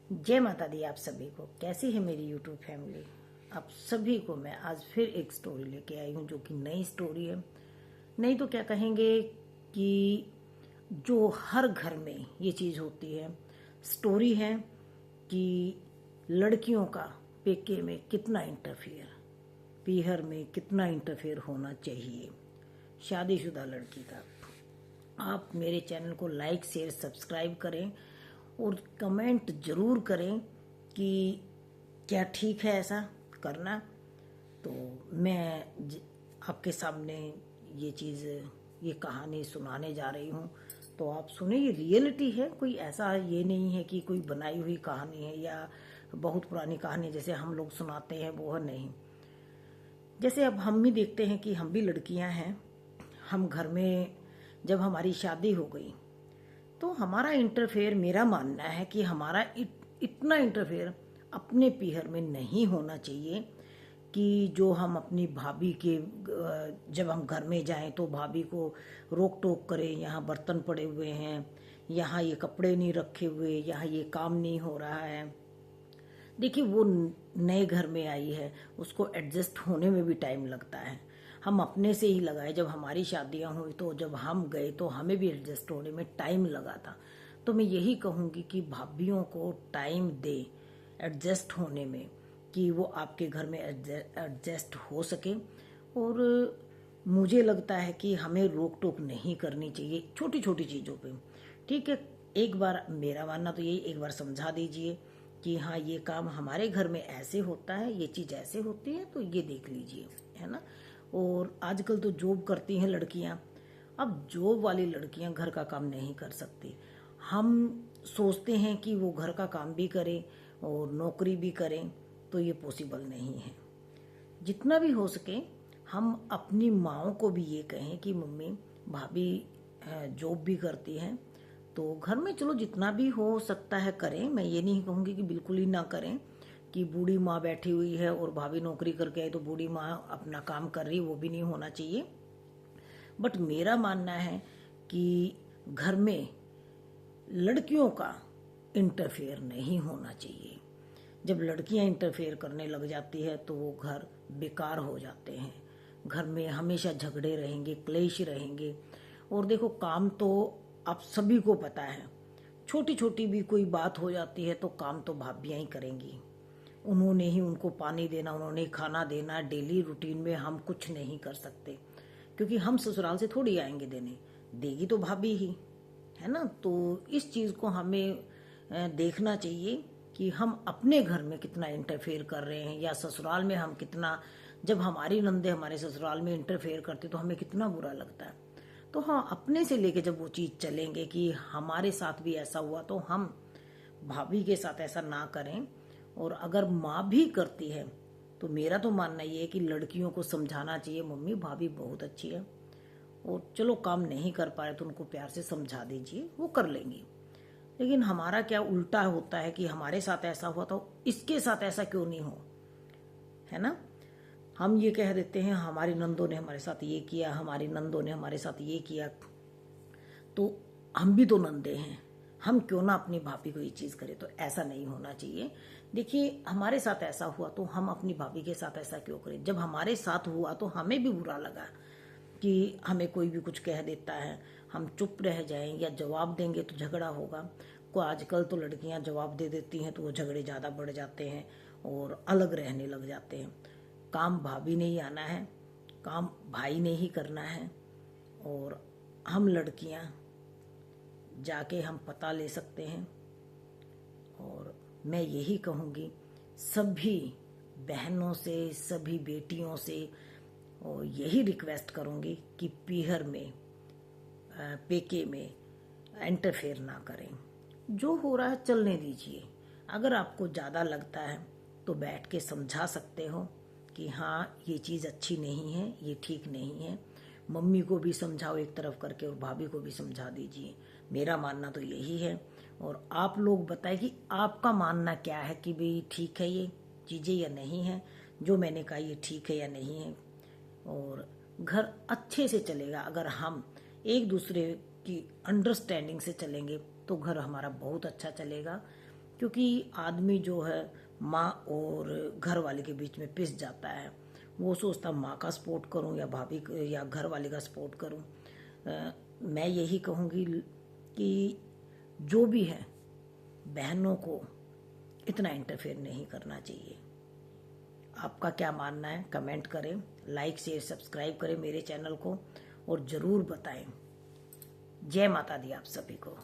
जय माता दी। आप सभी को कैसी है मेरी यूट्यूब फैमिली। आप सभी को मैं आज फिर एक स्टोरी लेके आई हूँ जो कि नई स्टोरी है। नहीं तो क्या कहेंगे कि जो हर घर में ये चीज़ होती है। स्टोरी है कि लड़कियों का पेके में कितना इंटरफेयर, पीहर में कितना इंटरफेयर होना चाहिए शादीशुदा लड़की का। आप मेरे चैनल को लाइक शेयर सब्सक्राइब करें और कमेंट ज़रूर करें कि क्या ठीक है ऐसा करना। तो मैं आपके सामने ये चीज़, ये कहानी सुनाने जा रही हूँ। तो आप सुने, ये रियलिटी है, कोई ऐसा ये नहीं है कि कोई बनाई हुई कहानी है या बहुत पुरानी कहानी जैसे हम लोग सुनाते हैं, वो नहीं। जैसे अब हम भी देखते हैं कि हम भी लड़कियां हैं। हम घर में जब हमारी शादी हो गई तो हमारा इंटरफेयर, मेरा मानना है कि हमारा इतना इंटरफेयर अपने पीहर में नहीं होना चाहिए कि जो हम अपनी भाभी के जब हम घर में जाएं तो भाभी को रोक टोक करें, यहाँ बर्तन पड़े हुए हैं, यहाँ ये कपड़े नहीं रखे हुए, यहाँ ये काम नहीं हो रहा है। देखिए, वो नए घर में आई है, उसको एडजस्ट होने में भी टाइम लगता है। हम अपने से ही लगाए, जब हमारी शादियां हुई तो जब हम गए तो हमें भी एडजस्ट होने में टाइम लगा था। तो मैं यही कहूँगी कि भाभीियों को टाइम दे एडजस्ट होने में, कि वो आपके घर में एडजस्ट हो सके। और मुझे लगता है कि हमें रोक टोक नहीं करनी चाहिए छोटी छोटी चीज़ों पे। ठीक है, एक बार, मेरा मानना तो यही, एक बार समझा दीजिए कि हाँ, ये काम हमारे घर में ऐसे होता है, ये चीज़ ऐसे होती है, तो ये देख लीजिए, है ना। और आजकल तो जॉब करती हैं लड़कियां। अब जॉब वाली लड़कियां घर का काम नहीं कर सकती। हम सोचते हैं कि वो घर का काम भी करें और नौकरी भी करें, तो ये पॉसिबल नहीं है। जितना भी हो सके हम अपनी माओं को भी ये कहें कि मम्मी, भाभी जॉब भी करती हैं, तो घर में चलो जितना भी हो सकता है करें। मैं ये नहीं कहूँगी कि बिल्कुल ही ना करें, कि बूढ़ी माँ बैठी हुई है और भाभी नौकरी करके आई तो बूढ़ी माँ अपना काम कर रही, वो भी नहीं होना चाहिए। बट मेरा मानना है कि घर में लड़कियों का इंटरफेयर नहीं होना चाहिए। जब लड़कियां इंटरफेयर करने लग जाती है तो वो घर बेकार हो जाते हैं। घर में हमेशा झगड़े रहेंगे, क्लेश रहेंगे। और देखो, काम तो आप सभी को पता है, छोटी छोटी भी कोई बात हो जाती है तो काम तो भाभियां ही करेंगी। उन्होंने ही उनको पानी देना, उन्होंने ही खाना देना। डेली रूटीन में हम कुछ नहीं कर सकते, क्योंकि हम ससुराल से थोड़ी आएंगे देने, देगी तो भाभी ही, है ना। तो इस चीज़ को हमें देखना चाहिए कि हम अपने घर में कितना इंटरफेयर कर रहे हैं, या ससुराल में हम कितना। जब हमारी नंदे हमारे ससुराल में इंटरफेयर करती तो हमें कितना बुरा लगता है। तो हाँ, अपने से लेके जब वो चीज़ चलेंगे कि हमारे साथ भी ऐसा हुआ तो हम भाभी के साथ ऐसा ना करें। और अगर माँ भी करती है तो मेरा तो मानना ये है कि लड़कियों को समझाना चाहिए, मम्मी भाभी बहुत अच्छी है, और चलो काम नहीं कर पा रहे तो उनको प्यार से समझा दीजिए, वो कर लेंगी। लेकिन हमारा क्या उल्टा होता है कि हमारे साथ ऐसा हुआ तो इसके साथ ऐसा क्यों नहीं हो, है ना। हम ये कह देते हैं हमारी नंदों ने हमारे साथ ये किया, हमारी नंदों ने हमारे साथ ये किया, तो हम भी तो नंदे हैं, हम क्यों ना अपनी भाभी को ये चीज़ करें। तो ऐसा नहीं होना चाहिए। देखिए, हमारे साथ ऐसा हुआ तो हम अपनी भाभी के साथ ऐसा क्यों करें। जब हमारे साथ हुआ तो हमें भी बुरा लगा कि हमें कोई भी कुछ कह देता है, हम चुप रह जाएं या जवाब देंगे तो झगड़ा होगा। को आजकल तो लड़कियां जवाब दे देती हैं तो वो झगड़े ज़्यादा बढ़ जाते हैं और अलग रहने लग जाते हैं। काम भाभी ने ही आना है, काम भाई ने ही करना है। और हम लड़कियां जाके हम पता ले सकते हैं। और मैं यही कहूँगी सभी बहनों से, सभी बेटियों से, और यही रिक्वेस्ट करूँगी कि पीहर में, पेके में इंटरफेयर ना करें। जो हो रहा है चलने दीजिए। अगर आपको ज़्यादा लगता है तो बैठ के समझा सकते हो कि हाँ, ये चीज़ अच्छी नहीं है, ये ठीक नहीं है। मम्मी को भी समझाओ एक तरफ करके और भाभी को भी समझा दीजिए। मेरा मानना तो यही है। और आप लोग बताएं कि आपका मानना क्या है, कि भाई ठीक है ये चीज़ें या नहीं है, जो मैंने कहा ये ठीक है या नहीं है। और घर अच्छे से चलेगा अगर हम एक दूसरे की अंडरस्टैंडिंग से चलेंगे, तो घर हमारा बहुत अच्छा चलेगा। क्योंकि आदमी जो है माँ और घर वाले के बीच में पिस जाता है। वो सोचता माँ का सपोर्ट करूं या भाभी या घर वाले का सपोर्ट करूं। मैं यही कहूँगी कि जो भी है बहनों को इतना इंटरफेयर नहीं करना चाहिए। आपका क्या मानना है कमेंट करें, लाइक शेयर सब्सक्राइब करें मेरे चैनल को और ज़रूर बताएं। जय माता दी आप सभी को।